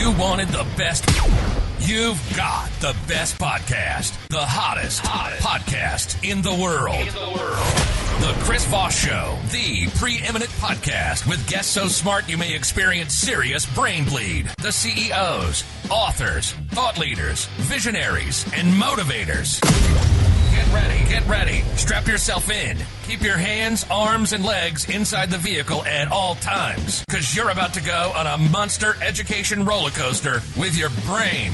You wanted the best. You've got the best podcast. The hottest podcast in the world. The Chris Voss Show, the preeminent podcast with guests so smart you may experience serious brain bleed. The CEOs, authors, thought leaders, visionaries, and motivators. Get ready. Strap yourself in. Keep your hands, arms, and legs inside the vehicle at all times, because you're about to go on a monster education roller coaster with your brain.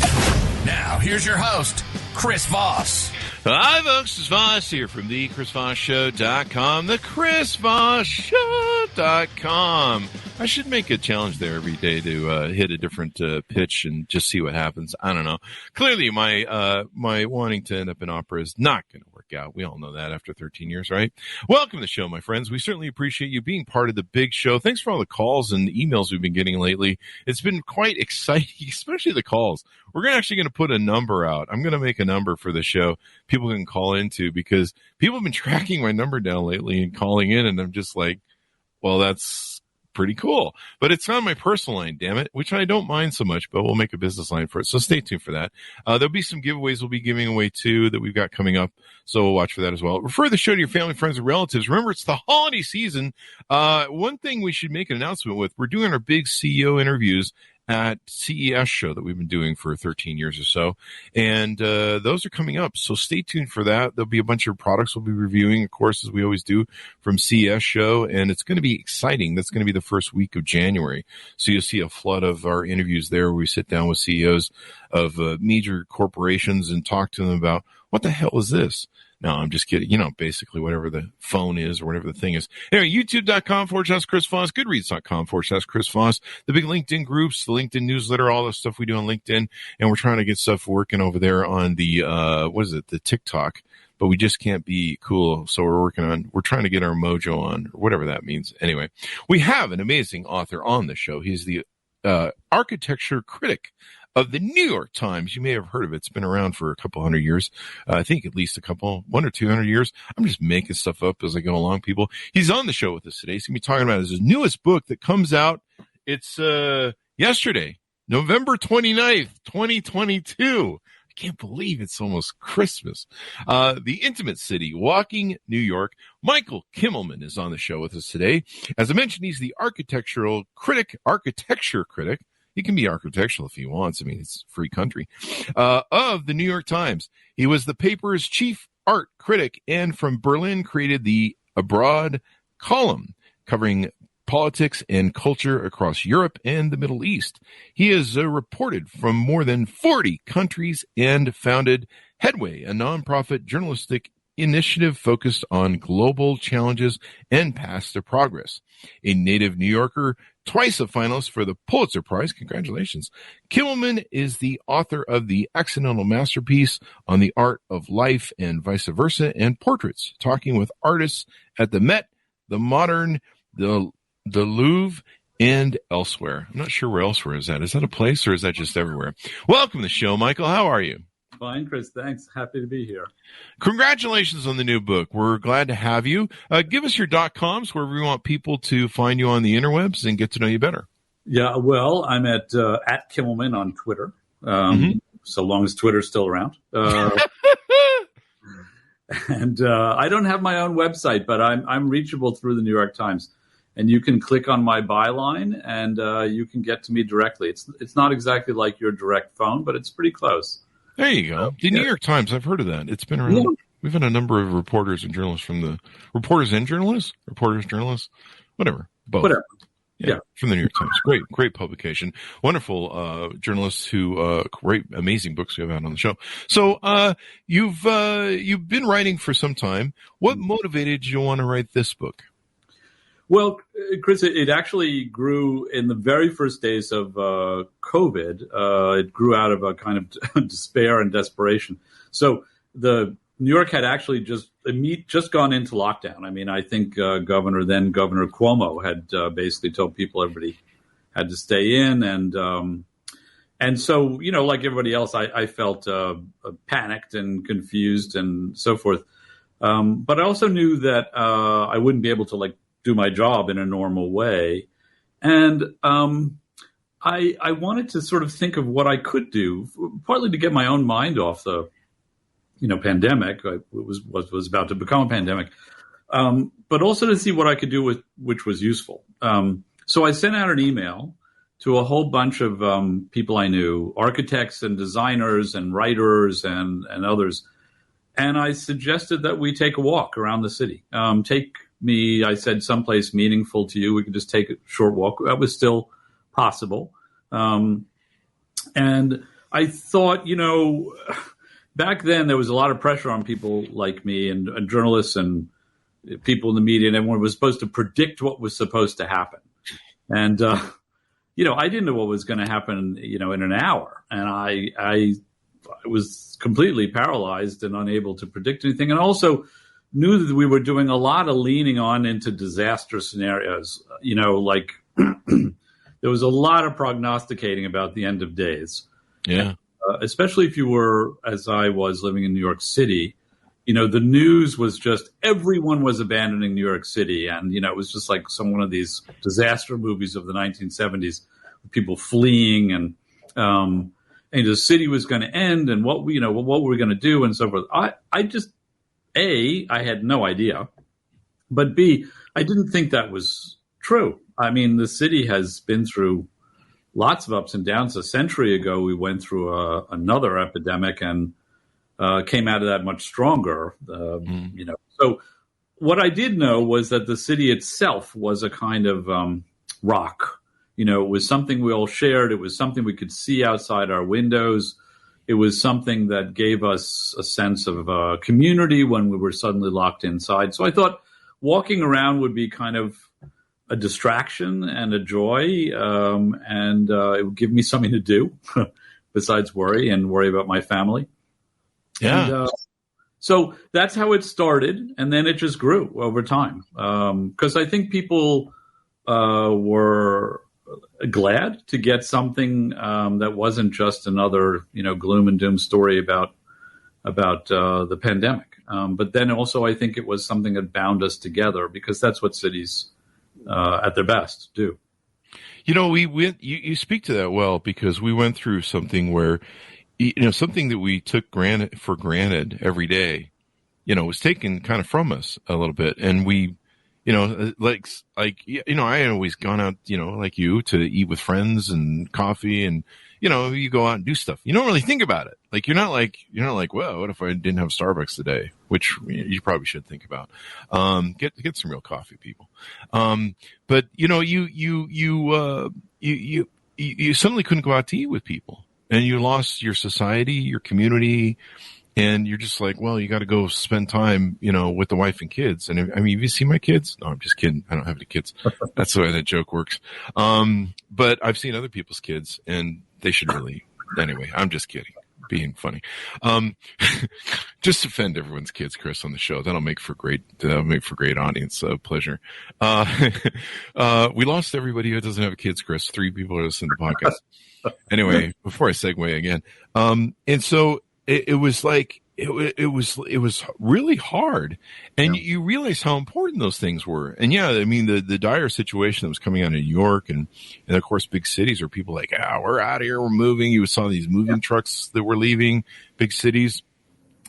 Now, here's your host, Chris Voss. Hi, folks. It's Voss here from the ChrisVossShow.com. The ChrisVossShow.com. I should make a challenge there every day to hit a different pitch and just see what happens. I don't know. Clearly, my wanting to end up in opera is not going to work out. We all know that after 13 years, right? Welcome to the show, my friends. We certainly appreciate you being part of the big show. Thanks for all the calls and emails we've been getting lately. It's been quite exciting, especially the calls. We're actually going to put a number out. I'm going to make a number for the show people can call into, because people have been tracking my number down lately and calling in, and I'm just like, well, that's pretty cool. But it's on my personal line, damn it, which I don't mind so much, but we'll make a business line for it. So stay tuned for that. There'll be some giveaways we'll be giving away too that we've got coming up. So we'll watch for that as well. Refer the show to your family, friends, and relatives. Remember, it's the holiday season. One thing we should make an announcement with, we're doing our big CEO interviews at CES show that we've been doing for 13 years or so. And those are coming up. So stay tuned for that. There'll be a bunch of products we'll be reviewing, of course, as we always do from CES show. And it's going to be exciting. That's going to be the first week of January. So you'll see a flood of our interviews there where we sit down with CEOs of major corporations and talk to them about, what the hell is this? No, I'm just kidding. You know, basically whatever the phone is or whatever the thing is. Anyway, youtube.com/Chris Voss, goodreads.com/Chris Voss, the big LinkedIn groups, the LinkedIn newsletter, all the stuff we do on LinkedIn. And we're trying to get stuff working over there on the, the TikTok. But we just can't be cool. So we're trying to get our mojo on, or whatever that means. Anyway, we have an amazing author on the show. He's the architecture critic of the New York Times. You may have heard of it. It's been around for a couple hundred years. I think at least 100 or 200 years. I'm just making stuff up as I go along, people. He's on the show with us today. He's going to be talking about his newest book that comes out. It's yesterday, November 29th, 2022. I can't believe it's almost Christmas. The Intimate City, Walking New York. Michael Kimmelman is on the show with us today. As I mentioned, he's the architecture critic. He can be architectural if he wants. I mean, it's a free country. Of the New York Times. He was the paper's chief art critic, and from Berlin created the Abroad column covering politics and culture across Europe and the Middle East. He has reported from more than 40 countries and founded Headway, a nonprofit journalistic initiative focused on global challenges and paths to progress. A native New Yorker, twice a finalist for the Pulitzer Prize. Congratulations. Kimmelman is the author of The Accidental Masterpiece on the Art of Life and Vice Versa, and Portraits, talking with artists at the Met, the Modern, the Louvre, and elsewhere. I'm not sure where elsewhere is that. Is that a place, or is that just everywhere? Welcome to the show, Michael. How are you? Fine, Chris. Thanks. Happy to be here. Congratulations on the new book. We're glad to have you. Give us your .coms wherever we want people to find you on the interwebs and get to know you better. Yeah, well, I'm at Kimmelman on Twitter, so long as Twitter's still around. And I don't have my own website, but I'm reachable through the New York Times. And you can click on my byline, and you can get to me directly. It's not exactly like your direct phone, but it's pretty close. There you go. The New York Times, I've heard of that. It's been around. Yeah. We've had a number of reporters and journalists from the reporters, journalists, whatever. Both. Whatever. Yeah, from the New York Times. Great publication. Wonderful journalists who write amazing books we have out on the show. So you've been writing for some time. What motivated you to want to write this book? Well, Chris, it actually grew in the very first days of COVID. It grew out of a kind of despair and desperation. So the New York had actually just gone into lockdown. I mean, I think Governor Cuomo had basically told people everybody had to stay in, and so, you know, like everybody else, I felt panicked and confused and so forth. But I also knew that I wouldn't be able to do my job in a normal way. And I wanted to sort of think of what I could do, partly to get my own mind off the, pandemic. It was about to become a pandemic, but also to see what I could do which was useful. So I sent out an email to a whole bunch of people I knew, architects and designers and writers and others. And I suggested that we take a walk around the city. I said, someplace meaningful to you. We could just take a short walk. That was still possible. And I thought, back then there was a lot of pressure on people like me and journalists and people in the media, and everyone was supposed to predict what was supposed to happen. And, I didn't know what was going to happen, in an hour. And I was completely paralyzed and unable to predict anything. And also knew that we were doing a lot of leaning on into disaster scenarios, like there was a lot of prognosticating about the end of days. Yeah. Especially if you were, as I was, living in New York City, the news was just everyone was abandoning New York City. And, it was just like one of these disaster movies of the 1970s, with people fleeing and the city was going to end and what were we going to do and so forth. I just, A, I had no idea, but B, I didn't think that was true. I mean, the city has been through lots of ups and downs. A century ago, we went through another epidemic and came out of that much stronger. So what I did know was that the city itself was a kind of rock. It was something we all shared. It was something we could see outside our windows. It was something that gave us a sense of community when we were suddenly locked inside. So I thought walking around would be kind of a distraction and a joy, and it would give me something to do besides worry about my family. Yeah. And, so that's how it started, and then it just grew over time. Because I think people were glad to get something that wasn't just another, gloom and doom story about the pandemic. But then also, I think it was something that bound us together, because that's what cities, at their best, do. You speak to that well, because we went through something where, something that we took for granted every day, was taken kind of from us a little bit. And we, I had always gone out, like you, to eat with friends and coffee, and, you go out and do stuff. You don't really think about it. Like, you're not like, well, what if I didn't have Starbucks today? Which you probably should think about. Get some real coffee, people. But you suddenly couldn't go out to eat with people, and you lost your society, your community, and you're just like, well, you got to go spend time, with the wife and kids. And have you seen my kids? No, I'm just kidding. I don't have any kids. That's the way that joke works. But I've seen other people's kids, and they should really, anyway, I'm just kidding. Being funny. Just offend everyone's kids, Chris, on the show. That'll make for great audience pleasure. We lost everybody who doesn't have kids, Chris. 3 people are listening to the podcast. Anyway, before I segue again. And so it was like, it was really hard, and you realize how important those things were. And yeah, I mean, the dire situation that was coming out of New York and of course big cities where people like, we're out of here, we're moving. You saw these moving trucks that were leaving big cities,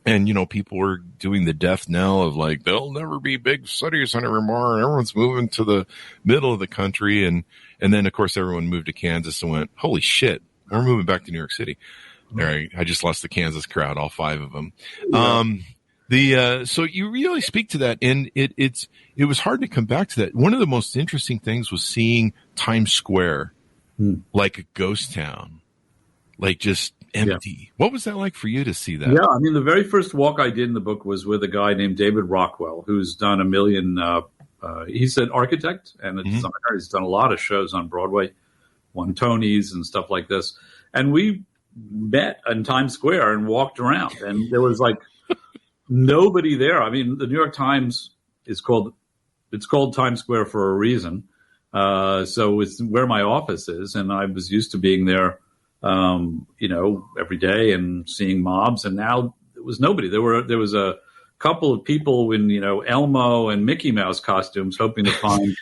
and people were doing the death knell of like, there'll never be big cities anymore, and everyone's moving to the middle of the country. And then of course everyone moved to Kansas and went, holy shit, we're moving back to New York City. All right, I just lost the Kansas crowd, all 5 of them. Yeah. So you really speak to that, and it was hard to come back to that. One of the most interesting things was seeing Times Square like a ghost town, like just empty. Yeah. What was that like for you to see that? Yeah, I mean, the very first walk I did in the book was with a guy named David Rockwell, who's done a million. He's an architect and a designer. He's done a lot of shows on Broadway, won Tonys and stuff like this, and we met in Times Square and walked around, and there was like nobody there. I mean, the New York Times it's called Times Square for a reason. So it's where my office is, and I was used to being there, every day and seeing mobs, and now there was nobody. There was a couple of people in, Elmo and Mickey Mouse costumes hoping to find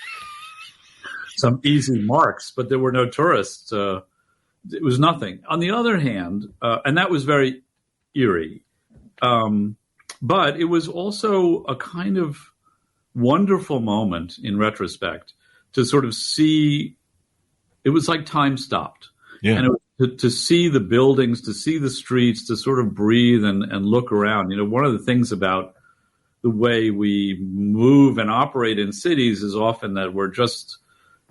some easy marks, but there were no tourists. It was nothing. On the other hand, and that was very eerie, but it was also a kind of wonderful moment in retrospect to sort of see. It was like time stopped. Yeah. And it was to see the buildings, to see the streets, to sort of breathe and look around. One of the things about the way we move and operate in cities is often that we're just,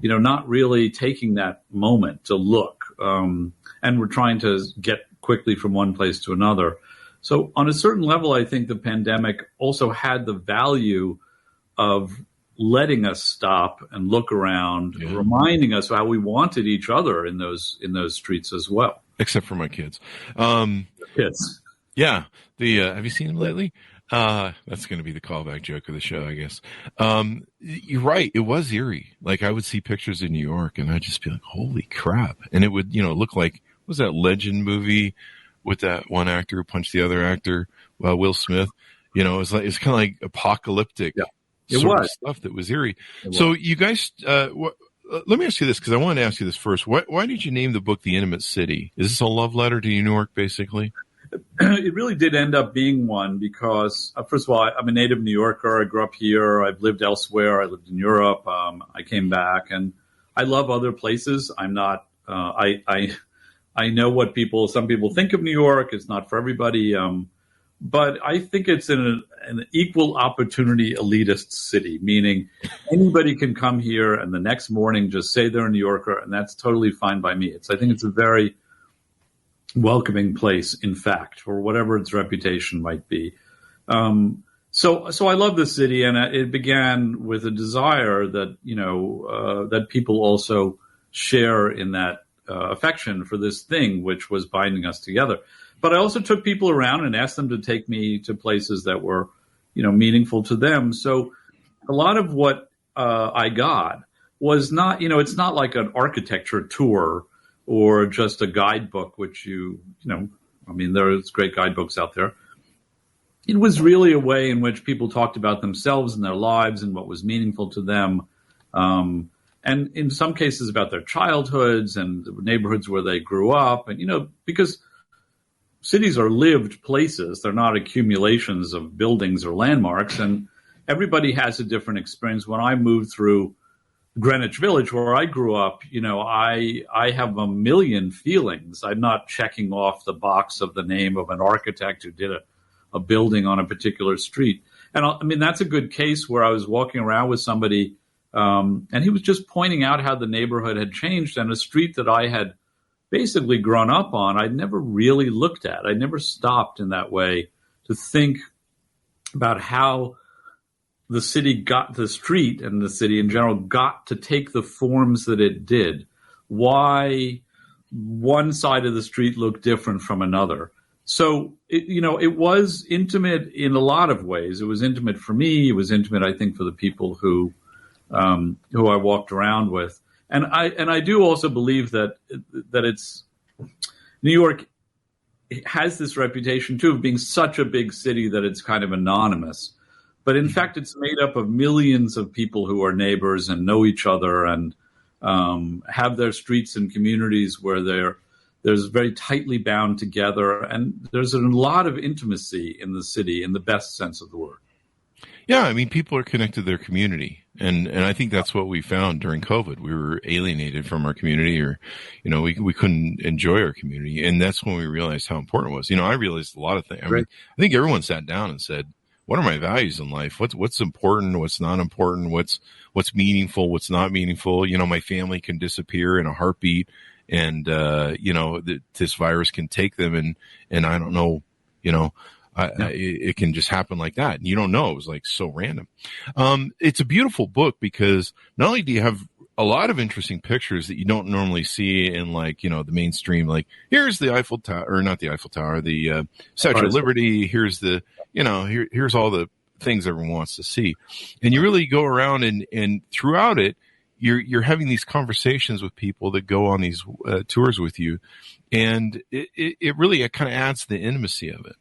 not really taking that moment to look. And we're trying to get quickly from one place to another. So on a certain level, I think the pandemic also had the value of letting us stop and look around, reminding us how we wanted each other in those streets as well. Except for my kids. Kids. Yeah. Have you seen them lately? That's going to be the callback joke of the show, I guess. You're right. It was eerie. Like I would see pictures in New York and I'd just be like, holy crap. And it would, look like, what was that Legend movie with that one actor who punched the other actor, Will Smith? It's kind of like apocalyptic. Yeah. It sort was of stuff that was eerie. So you guys, let me ask you this, because I wanted to ask you this first. Why did you name the book The Intimate City? Is this a love letter to New York, basically? It really did end up being one because, first of all, I'm a native New Yorker. I grew up here. I've lived elsewhere. I lived in Europe. I came back, and I love other places. I'm not. I know what some people think of New York. It's not for everybody. But I think it's an equal opportunity elitist city, meaning anybody can come here and the next morning just say they're a New Yorker, and that's totally fine by me. I think it's a very welcoming place, in fact, or whatever its reputation might be. So I love the city, and it began with a desire that that people also share in that affection for this thing which was binding us together. But I also took people around and asked them to take me to places that were, meaningful to them. So a lot of what I got was not, it's not like an architecture tour or just a guidebook, which there's great guidebooks out there. It was really a way in which people talked about themselves and their lives and what was meaningful to them. And in some cases about their childhoods and the neighborhoods where they grew up. And, because cities are lived places. They're not accumulations of buildings or landmarks. And everybody has a different experience. When I moved through Greenwich Village, where I grew up, I have a million feelings. I'm not checking off the box of the name of an architect who did a building on a particular street. And that's a good case where I was walking around with somebody, and he was just pointing out how the neighborhood had changed, and a street that I had basically grown up on, I'd never really looked at. I never stopped in that way to think about how the street and the city in general got to take the forms that it did. Why one side of the street looked different from another. So, it was intimate in a lot of ways. It was intimate for me. It was intimate, I think, for the people who I walked around with. And I do also believe that it's New York has this reputation too of being such a big city that it's kind of anonymous. But in fact, it's made up of millions of people who are neighbors and know each other and have their streets and communities where there's very tightly bound together. And there's a lot of intimacy in the city in the best sense of the word. Yeah, people are connected to their community. And I think that's what we found during COVID. We were alienated from our community, or, we couldn't enjoy our community. And that's when we realized how important it was. I realized a lot of things. I think everyone sat down and said, what are my values in life? What's important? What's not important? What's meaningful? What's not meaningful? My family can disappear in a heartbeat, and, this virus can take them, and I don't know, it can just happen like that. And you don't know. It was like so random. It's a beautiful book because not only do you have a lot of interesting pictures that you don't normally see in the mainstream, like here's the Eiffel Tower, or not the Eiffel Tower, the Statue of Liberty. Here's the, here's all the things everyone wants to see. And you really go around and throughout it, you're having these conversations with people that go on these tours with you. And it really kind of adds to the intimacy of it.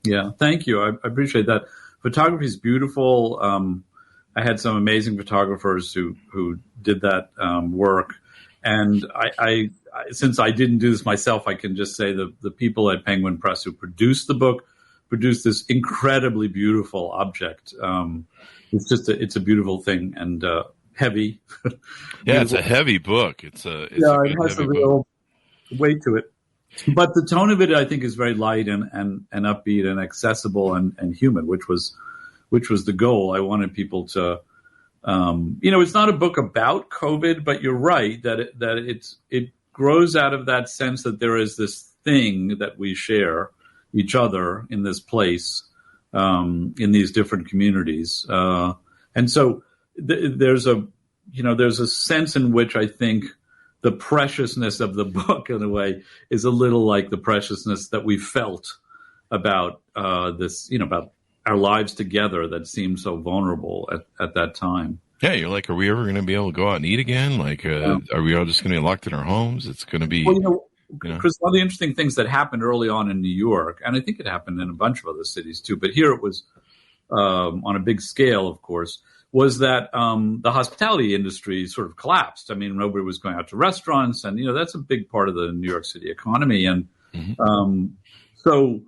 Yeah, thank you. I appreciate that. Photography is beautiful. I had some amazing photographers who did that work. And I since I didn't do this myself, I can just say the people at Penguin Press who produced the book produced this incredibly beautiful object. It's a beautiful thing and heavy. Yeah, it's a heavy book. It has a real weight to it. But the tone of it, I think, is very light and upbeat and accessible and human, which was the goal. I wanted people to, it's not a book about COVID, but you're right that it grows out of that sense that there is this thing that we share each other in this place, in these different communities, and so there's a sense in which I think the preciousness of the book, in a way, is a little like the preciousness that we felt about this, about our lives together that seemed so vulnerable at that time. Yeah, you're like, are we ever going to be able to go out and eat again? Like, are we all just going to be locked in our homes? It's going to be... Well, Chris, one of the interesting things that happened early on in New York, and I think it happened in a bunch of other cities too, but here it was on a big scale, of course, was that the hospitality industry sort of collapsed. I mean, nobody was going out to restaurants, and that's a big part of the New York City economy. And so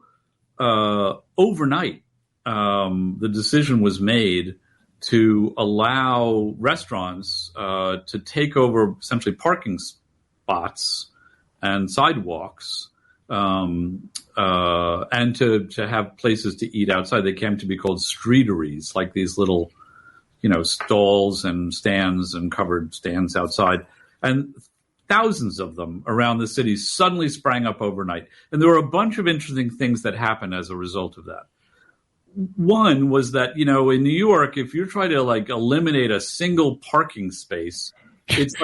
overnight, the decision was made to allow restaurants to take over essentially parking spots and sidewalks, and to have places to eat outside. They came to be called streeteries, like these little stalls and stands and covered stands outside. And thousands of them around the city suddenly sprang up overnight. And there were a bunch of interesting things that happened as a result of that. One was that, in New York, if you're trying to eliminate a single parking space, it's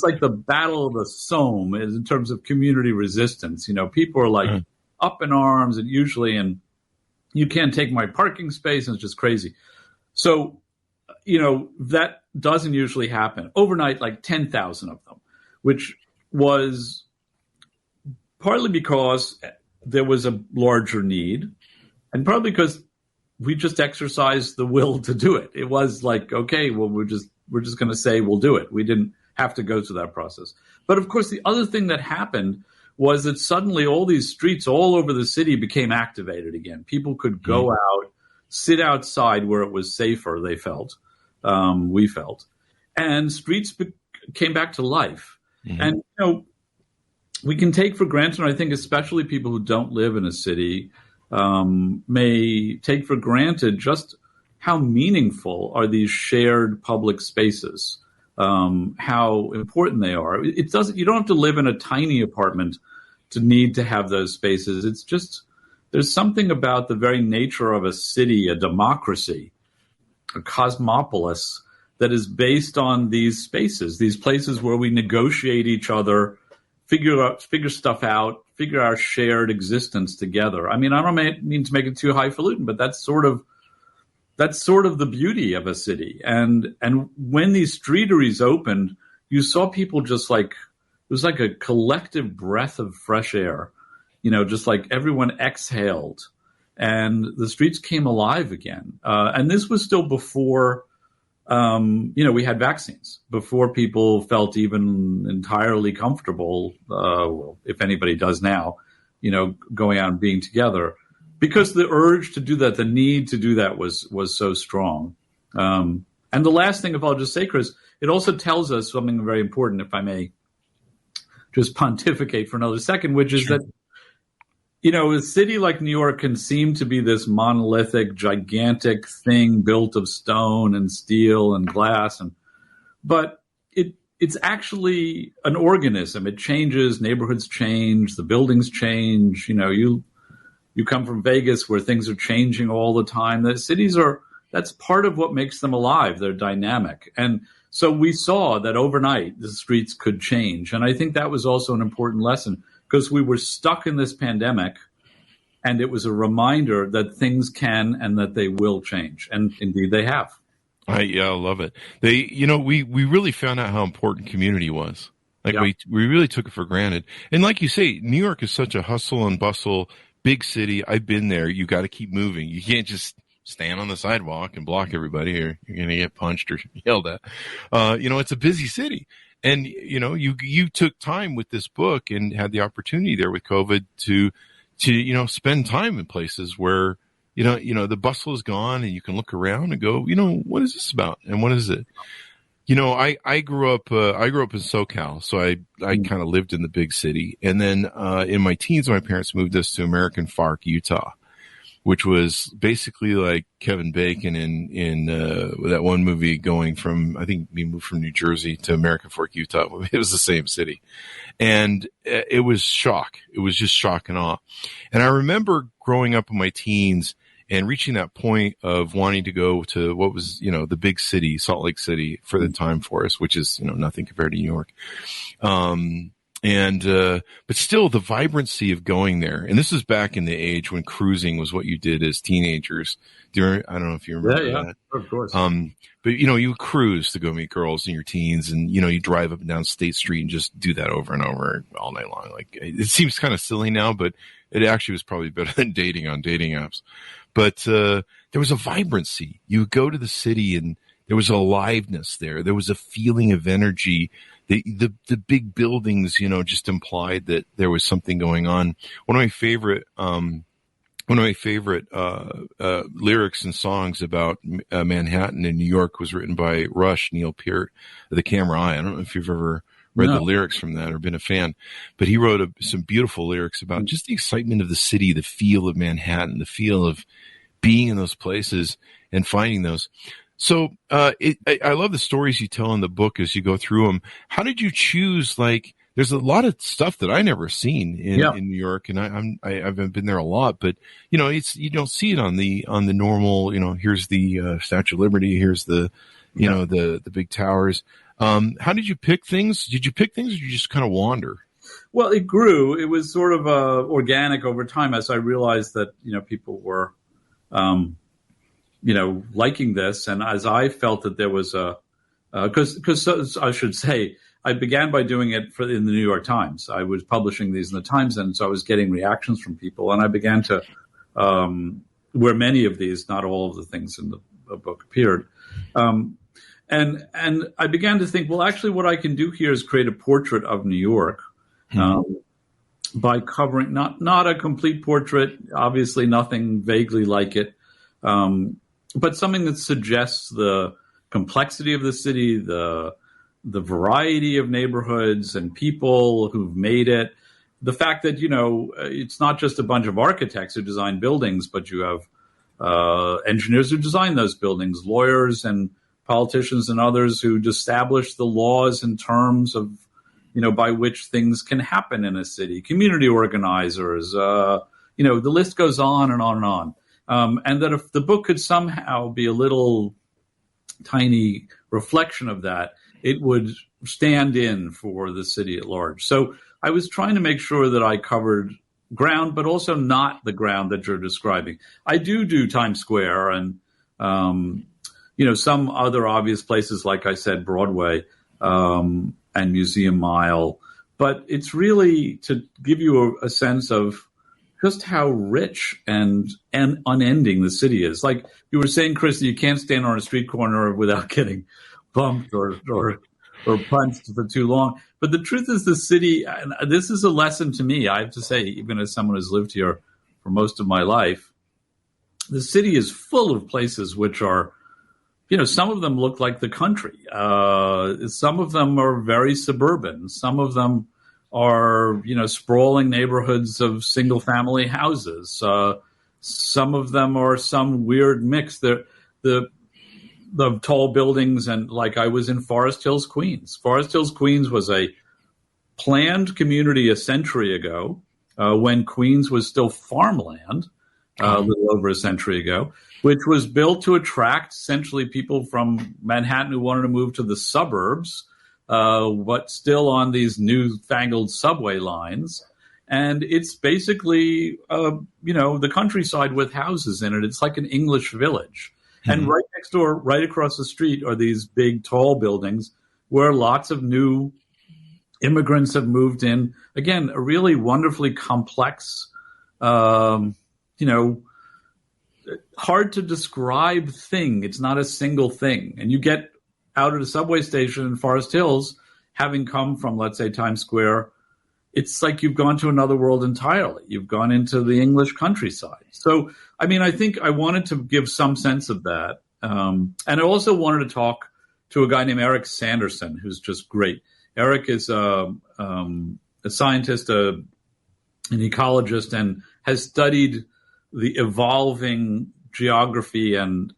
like the Battle of the Somme in terms of community resistance. People are up in arms and you can't take my parking space, and it's just crazy. So, that doesn't usually happen. Overnight, 10,000 of them, which was partly because there was a larger need and partly because we just exercised the will to do it. It was like, okay, well, we're just going to say we'll do it. We didn't have to go through that process. But of course, the other thing that happened was that suddenly all these streets all over the city became activated again. People could go out, sit outside where it was safer, they felt. We felt. And streets came back to life. Mm-hmm. And, we can take for granted, and I think especially people who don't live in a city may take for granted just how meaningful are these shared public spaces, how important they are. You don't have to live in a tiny apartment to need to have those spaces. It's just, there's something about the very nature of a city, a democracy, a cosmopolis that is based on these spaces, these places where we negotiate each other, figure stuff out, figure our shared existence together. I mean, I don't mean to make it too highfalutin, but that's sort of the beauty of a city. And when these streeteries opened, you saw people just it was like a collective breath of fresh air, just like everyone exhaled and the streets came alive again. And this was still before, we had vaccines, before people felt even entirely comfortable, well, if anybody does now, going out and being together, because the urge to do that, the need to do that was so strong. And the last thing, if I'll just say, Chris, it also tells us something very important, if I may just pontificate for another second, which is that, a city like New York can seem to be this monolithic, gigantic thing built of stone and steel and glass, but it's actually an organism. It changes, neighborhoods change, the buildings change. You come from Vegas where things are changing all the time. The cities that's part of what makes them alive. They're dynamic. And so we saw that overnight the streets could change. And I think that was also an important lesson, because we were stuck in this pandemic, and it was a reminder that things can and that they will change. And indeed they have. I love it. We really found out how important community was. We really took it for granted. And like you say, New York is such a hustle and bustle, big city. I've been there. You got to keep moving. You can't just stand on the sidewalk and block everybody, or you're going to get punched or yelled at. It's a busy city. And, you took time with this book and had the opportunity there with COVID to spend time in places where, the bustle is gone and you can look around and go, what is this about? And what is it? I grew up in SoCal, so I kind of lived in the big city. And then, in my teens, my parents moved us to American Fork, Utah, which was basically like Kevin Bacon in that one movie going from, I think we moved from New Jersey to American Fork, Utah. It was the same city. And it was shock. It was just shock and awe. And I remember growing up in my teens and reaching that point of wanting to go to what was, the big city, Salt Lake City for the time for us, which is, nothing compared to New York. But still the vibrancy of going there. And this is back in the age when cruising was what you did as teenagers. I don't know if you remember that. Of course. But you cruise to go meet girls in your teens, and, you drive up and down State Street and just do that over and over all night long. Like, it seems kind of silly now, but it actually was probably better than dating on dating apps. But, there was a vibrancy. You go to the city and there was a aliveness there. There was a feeling of energy. The big buildings, just implied that there was something going on. One of my favorite lyrics and songs about Manhattan in New York was written by Rush, Neil Peart, The Camera Eye. I don't know if you've ever read the lyrics from that or been a fan, but he wrote some beautiful lyrics about just the excitement of the city, the feel of Manhattan, the feel of being in those places and finding those. So I love the stories you tell in the book as you go through them. How did you choose? Like, there's a lot of stuff that I never seen in New York, and I've been there a lot, but you don't see it on the normal. Here's the Statue of Liberty, here's the the big towers. How did you pick things? Did you pick things, or did you just kind of wander? Well, it grew. It was sort of organic over time as I realized that people were. Liking this. And as I felt that there was because I should say, I began by doing it in the New York Times. I was publishing these in the Times, and so I was getting reactions from people. And I began to, where many of these, not all of the things in the book appeared. And I began to think, well, actually what I can do here is create a portrait of New York, by covering, not a complete portrait, obviously nothing vaguely like it, but something that suggests the complexity of the city, the variety of neighborhoods and people who've made it. The fact that, it's not just a bunch of architects who design buildings, but you have engineers who design those buildings, lawyers and politicians and others who establish the laws and terms of, by which things can happen in a city, community organizers, the list goes on and on and on. And that if the book could somehow be a little tiny reflection of that, it would stand in for the city at large. So I was trying to make sure that I covered ground, but also not the ground that you're describing. I do Times Square and, some other obvious places, like I said, Broadway, and Museum Mile. But it's really to give you a sense of just how rich and unending the city is. Like you were saying, Chris, you can't stand on a street corner without getting bumped or punched for too long. But the truth is the city, and this is a lesson to me, I have to say, even as someone who's lived here for most of my life, the city is full of places which are, some of them look like the country. Some of them are very suburban. Some of them are, sprawling neighborhoods of single family houses. Some of them are some weird mix. The tall buildings, and like I was in Forest Hills, Queens. Forest Hills, Queens was a planned community a century ago, when Queens was still farmland, a little over a century ago, which was built to attract essentially people from Manhattan who wanted to move to the suburbs, but still on these newfangled subway lines. And it's basically, the countryside with houses in it. It's like an English village. Mm-hmm. And right next door, right across the street, are these big, tall buildings where lots of new immigrants have moved in. Again, a really wonderfully complex, hard to describe thing. It's not a single thing. And you get out at a subway station in Forest Hills, having come from, let's say, Times Square, it's like you've gone to another world entirely. You've gone into the English countryside. So, I mean, I think I wanted to give some sense of that. And I also wanted to talk to a guy named Eric Sanderson, who's just great. Eric is a scientist, an ecologist, and has studied the evolving geography and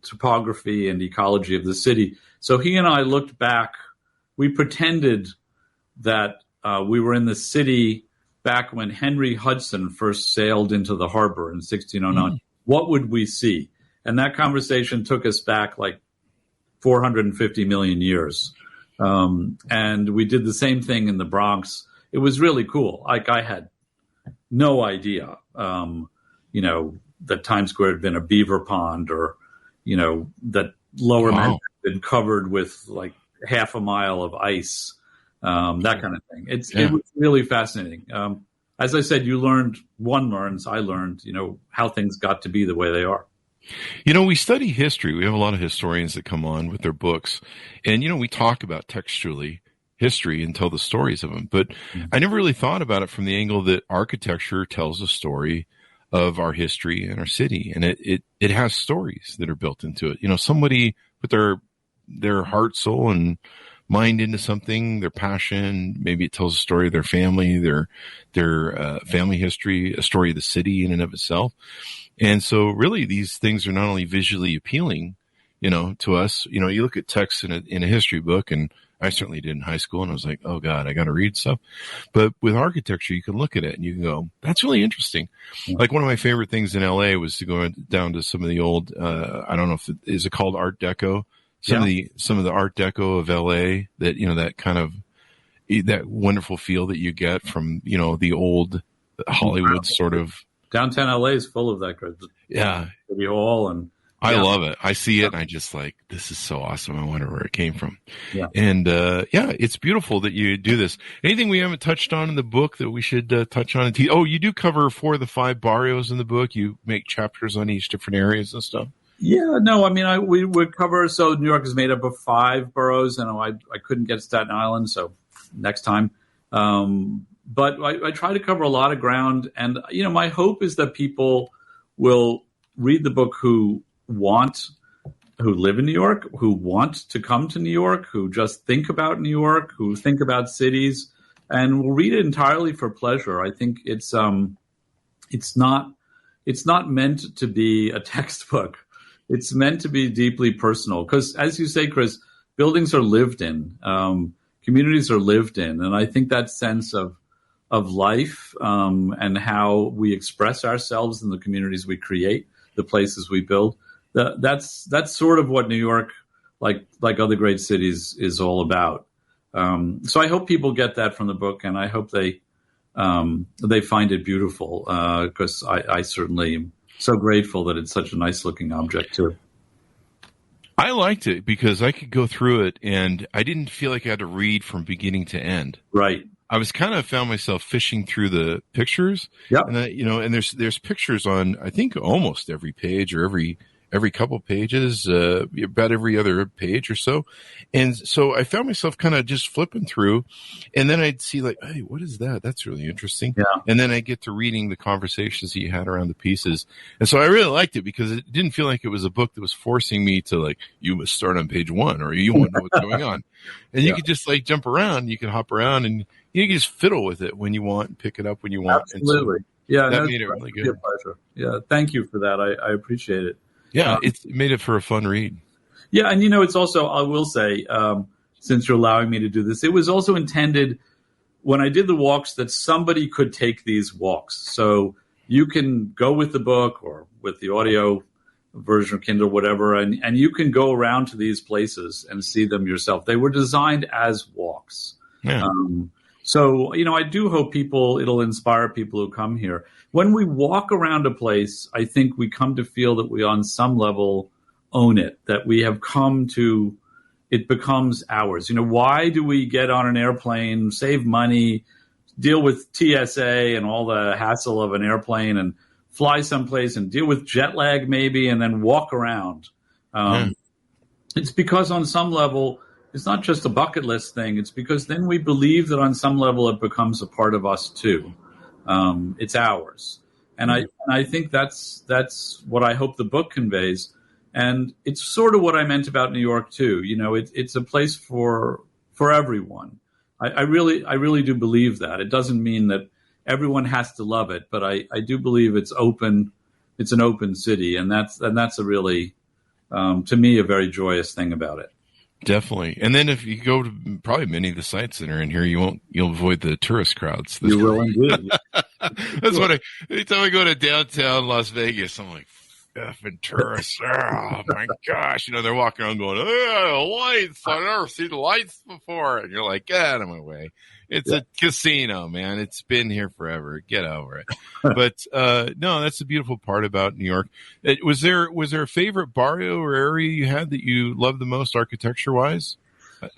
topography and ecology of the city. So he and I looked back. We pretended that we were in the city back when Henry Hudson first sailed into the harbor in 1609. Mm. What would we see? And that conversation took us back like 450 million years. And we did the same thing in the Bronx. It was really cool. Like, I had no idea, that Times Square had been a beaver pond, or, that Lower Manhattan had been covered with like half a mile of ice, that kind of thing. It was really fascinating. As I said, one learns, I learned, how things got to be the way they are. We study history. We have a lot of historians that come on with their books. And, we talk about textually history and tell the stories of them. But I never really thought about it from the angle that architecture tells a story of our history and our city. And it has stories that are built into it. Somebody put their heart, soul, and mind into something, their passion. Maybe it tells a story of their family, their family history, a story of the city in and of itself. And so really these things are not only visually appealing, to us. You look at text in a history book, and I certainly did in high school, and I was like, oh God, I got to read stuff. But with architecture, you can look at it and you can go, that's really interesting. Yeah. Like, one of my favorite things in LA was to go down to some of the old, I don't know if is it called Art Deco? Some of the Art Deco of LA that, that kind of, that wonderful feel that you get from, the old Hollywood sort of. Downtown LA is full of that. Yeah. City Hall and. I love it. I see it and I just like, this is so awesome. I wonder where it came from. Yeah. And, it's beautiful that you do this. Anything we haven't touched on in the book that we should touch on? You do cover 4 of the 5 barrios in the book. You make chapters on each different areas and stuff. Yeah, no, I mean, we would cover, so New York is made up of 5 boroughs, and I couldn't get Staten Island, so next time. But I try to cover a lot of ground, and, my hope is that people will read the book who live in New York, who want to come to New York, who just think about New York, who think about cities, and will read it entirely for pleasure. I think it's not meant to be a textbook. It's meant to be deeply personal because, as you say, Chris, buildings are lived in, communities are lived in, and I think that sense of life and how we express ourselves in the communities we create, the places we build. That's sort of what New York, like other great cities, is all about. So I hope people get that from the book, and I hope they find it beautiful because I certainly am so grateful that it's such a nice looking object too. I liked it because I could go through it and I didn't feel like I had to read from beginning to end. Right. I was found myself fishing through the pictures. Yeah. And and there's pictures on, I think, almost every page or every couple pages, about every other page or so. And so I found myself kind of just flipping through, and then I'd see like, hey, what is that? That's really interesting. Yeah. And then I get to reading the conversations that you had around the pieces. And so I really liked it because it didn't feel like it was a book that was forcing me to like, you must start on page 1 or you want to know what's going on. And you could just like jump around, you can hop around and you can just fiddle with it when you want, pick it up when you want. Absolutely. And so that made it really good. A pleasure. Yeah. Thank you for that. I appreciate it. Yeah, it made it for a fun read. Yeah, and it's also, I will say, since you're allowing me to do this, it was also intended when I did the walks that somebody could take these walks. So you can go with the book or with the audio version of Kindle, whatever, and you can go around to these places and see them yourself. They were designed as walks. Yeah. So, I do hope it'll inspire people who come here. When we walk around a place, I think we come to feel that we on some level own it, that we have come to, it becomes ours. Why do we get on an airplane, save money, deal with TSA and all the hassle of an airplane and fly someplace and deal with jet lag maybe, and then walk around. It's because on some level, it's not just a bucket list thing. It's because then we believe that on some level it becomes a part of us too. It's ours. And I think that's what I hope the book conveys. And it's sort of what I meant about New York too. You know, it's a place for everyone. I really do believe that. It doesn't mean that everyone has to love it, but I do believe it's open. It's an open city, and that's a really, to me, a very joyous thing about it. Definitely. And then if you go to probably many of the sites that are in here, you'll avoid the tourist crowds. You will indeed. That's what anytime I go to downtown Las Vegas, I'm like, effing tourists. Oh my gosh. You know, they're walking around going, oh, lights. I've never seen lights before. And you're like, get out of my way. It's a casino, man. It's been here forever. Get over it. But no, that's the beautiful part about New York. Was there a favorite barrio or area you had that you loved the most architecture wise?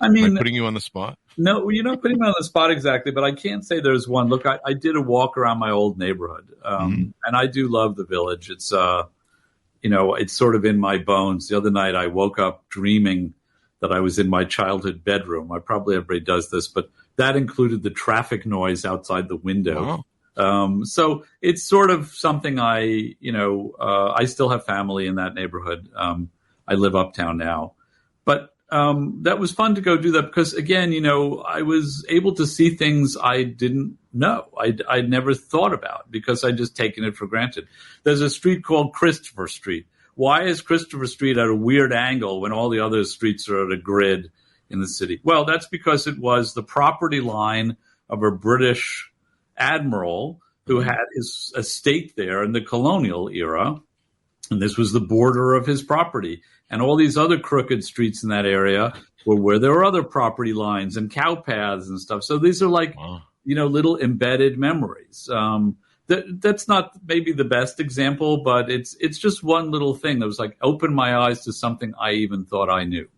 I mean, am I putting you on the spot? No, you're not putting me on the spot exactly, but I can't say there's one. Look, I did a walk around my old neighborhood, and I do love the Village. It's it's sort of in my bones. The other night I woke up dreaming that I was in my childhood bedroom. Everybody does this, but that included the traffic noise outside the window. Wow. So it's sort of something I still have family in that neighborhood. I live uptown now, but that was fun to go do that because, again, I was able to see things I didn't know. I'd never thought about because I'd just taken it for granted. There's a street called Christopher Street. Why is Christopher Street at a weird angle when all the other streets are at a grid in the city? Well, that's because it was the property line of a British admiral who had his estate there in the colonial era, and this was the border of his property. And all these other crooked streets in that area were where there were other property lines and cow paths and stuff. So these are like, little embedded memories. That's not maybe the best example, but it's just one little thing that was like opened my eyes to something I even thought I knew.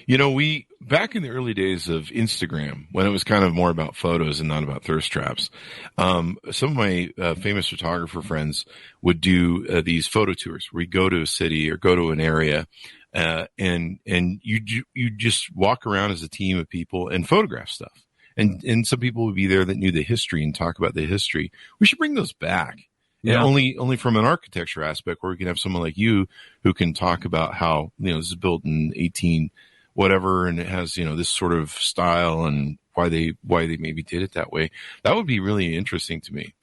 We back in the early days of Instagram, when it was kind of more about photos and not about thirst traps, some of my famous photographer friends would do these photo tours where you go to a city or go to an area, and you just walk around as a team of people and photograph stuff. And some people would be there that knew the history and talk about the history. We should bring those back. Yeah. Only from an architecture aspect, where we can have someone like you who can talk about how, this is built in 18 whatever, and it has, this sort of style and why they maybe did it that way. That would be really interesting to me.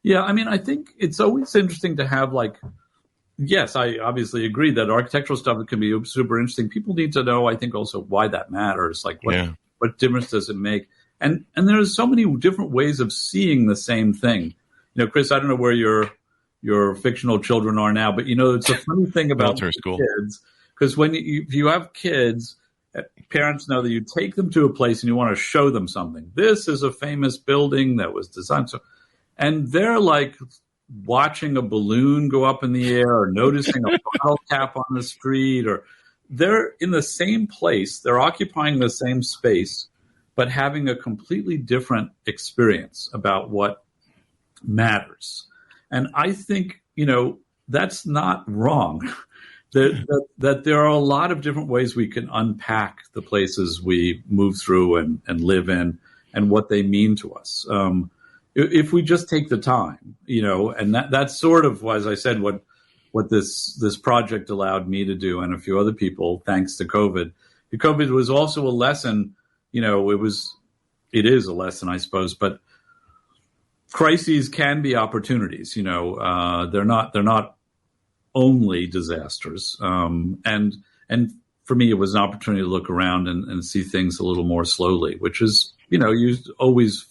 Yeah. I mean, I think it's always interesting to have yes, I obviously agree that architectural stuff can be super interesting. People need to know, I think, also why that matters. What difference does it make? And there's so many different ways of seeing the same thing. Chris, I don't know where your fictional children are now, but it's a funny thing about kids, because if you have kids, parents know that you take them to a place and you want to show them something. This is a famous building that was designed so, and they're like watching a balloon go up in the air or noticing a bottle cap on the street, or they're in the same place, they're occupying the same space, but having a completely different experience about what matters. And I think, that's not wrong. That there are a lot of different ways we can unpack the places we move through and live in and what they mean to us. If we just take the time, and that's sort of, as I said, what this project allowed me to do and a few other people, thanks to COVID. COVID was also a lesson. It is a lesson, I suppose, but crises can be opportunities. They're not only disasters. And for me, it was an opportunity to look around and see things a little more slowly, which is, you always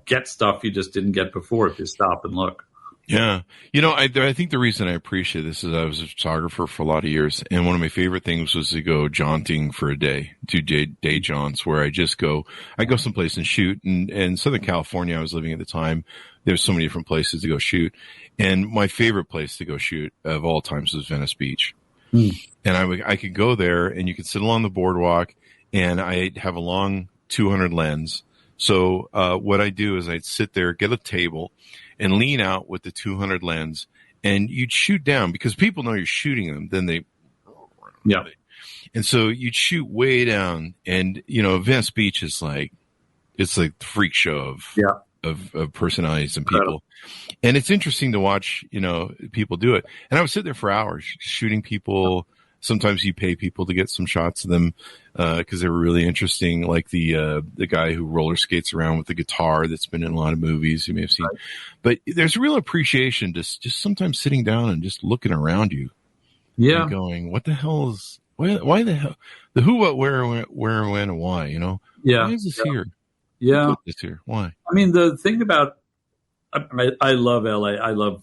get stuff you just didn't get before if you stop and look. Yeah. I think the reason I appreciate this is I was a photographer for a lot of years, and one of my favorite things was to go jaunting for a day, do day jaunts where I go someplace and shoot. And in Southern California, I was living at the time. There's so many different places to go shoot. And my favorite place to go shoot of all times was Venice Beach. And I could go there and you could sit along the boardwalk, and I'd have a long 200 lens So what I do is I'd sit there, get a table, and lean out with the 200 lens, and you'd shoot down because people know you're shooting them. Then they, Yeah. and so you'd shoot way down, and Venice Beach is like, it's like the freak show of personalities and people. And it's interesting to watch, people do it. And I would sit there for hours shooting people. Sometimes you pay people to get some shots of them, cause they were really interesting. Like the guy who roller skates around with the guitar that's been in a lot of movies you may have seen, but there's a real appreciation just sometimes sitting down and just looking around you. Yeah. And going, what the hell is, why the hell, the who, what, where, when, and why, Yeah. Why is this here? Yeah. Who put this here? Why? I mean, the thing about, I love LA. I love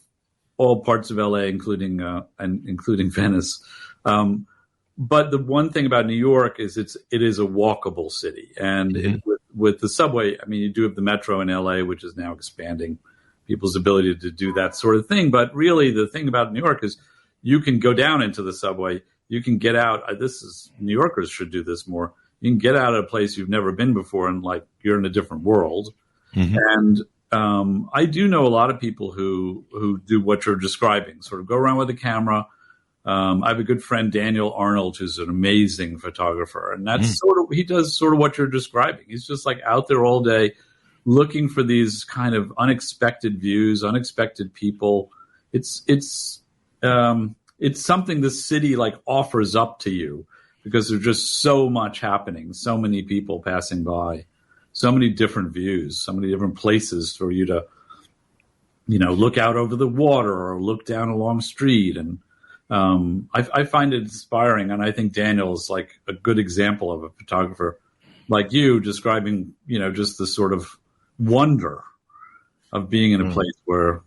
all parts of LA, including Venice. But the one thing about New York is it is a walkable city. And with the subway, I mean, you do have the metro in LA, which is now expanding people's ability to do that sort of thing. But really the thing about New York is you can go down into the subway. You can get out. New Yorkers should do this more. You can get out of a place you've never been before and like you're in a different world. And I do know a lot of people who do what you're describing, sort of go around with a camera. I have a good friend, Daniel Arnold, who's an amazing photographer. And that's he does sort of what you're describing. He's just like out there all day looking for these kind of unexpected views, unexpected people. It's something the city like offers up to you because there's just so much happening, so many people passing by, so many different views, so many different places for you to, look out over the water or look down a long street. And I find it inspiring. And I think Daniel is like a good example of a photographer like you describing, just the sort of wonder of being in a place where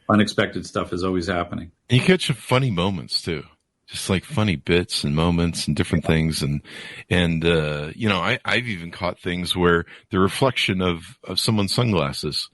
unexpected stuff is always happening. And you catch funny moments too. Just like funny bits and moments and different things. And I've even caught things where the reflection of someone's sunglasses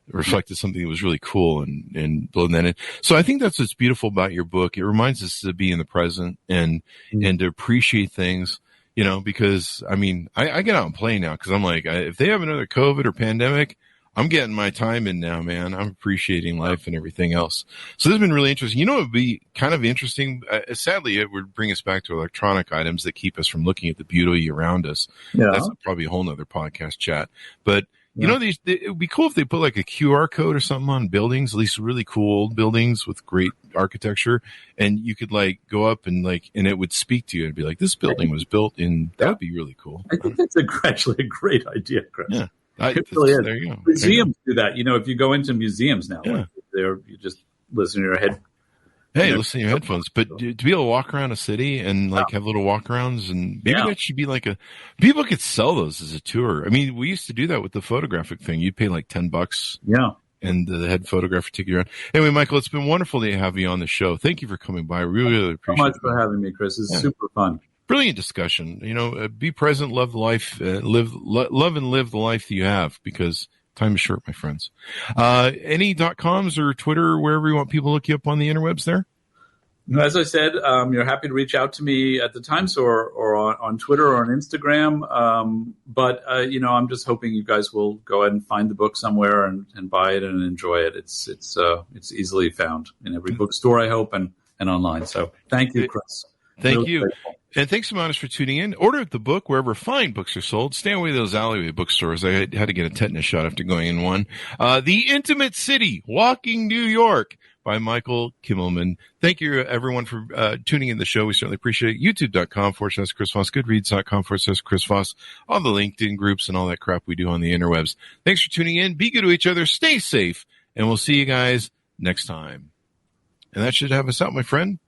reflected something that was really cool and blowing that in. So I think that's what's beautiful about your book. It reminds us to be in the present and to appreciate things, because I mean, I get out and play now because I'm like, if they have another COVID or pandemic, I'm getting my time in now, man. I'm appreciating life and everything else. So this has been really interesting. It would be kind of interesting. Sadly, it would bring us back to electronic items that keep us from looking at the beauty around us. Yeah. That's probably a whole nother podcast chat. But, it would be cool if they put like a QR code or something on buildings, at least really cool buildings with great architecture. And you could like go up and it would speak to you and be like, this building was built in, that would be really cool. I think that's actually a great idea, Chris. Yeah. It really is. There you go. Museums do that. If you go into museums now, you just listen to your head. Hey, listen to your headphones. But to be able to walk around a city and have little walkarounds, and maybe that should be like people could sell those as a tour. I mean, we used to do that with the photographic thing. You'd pay like $10. Yeah. And the head photographer take you around. Anyway, Michael, it's been wonderful to have you on the show. Thank you for coming by. Really appreciate it. So much for having me, Chris. It's super fun. Brilliant discussion. Be present, love the life, love and live the life that you have, because time is short, my friends. Any .coms or Twitter, wherever you want people to look you up on the interwebs there? As I said, you're happy to reach out to me at the Times or on Twitter or on Instagram. But I'm just hoping you guys will go ahead and find the book somewhere and buy it and enjoy it. It's easily found in every bookstore, I hope, and online. So thank you, Chris. Thank really you. Grateful. And thanks so much for tuning in. Order the book wherever fine books are sold. Stay away from those alleyway bookstores. I had to get a tetanus shot after going in one. The Intimate City, Walking New York by Michael Kimmelman. Thank you, everyone, for tuning in the show. We certainly appreciate it. YouTube.com/Chris Voss, Goodreads.com/Chris Voss, all the LinkedIn groups and all that crap we do on the interwebs. Thanks for tuning in. Be good to each other. Stay safe. And we'll see you guys next time. And that should have us out, my friend.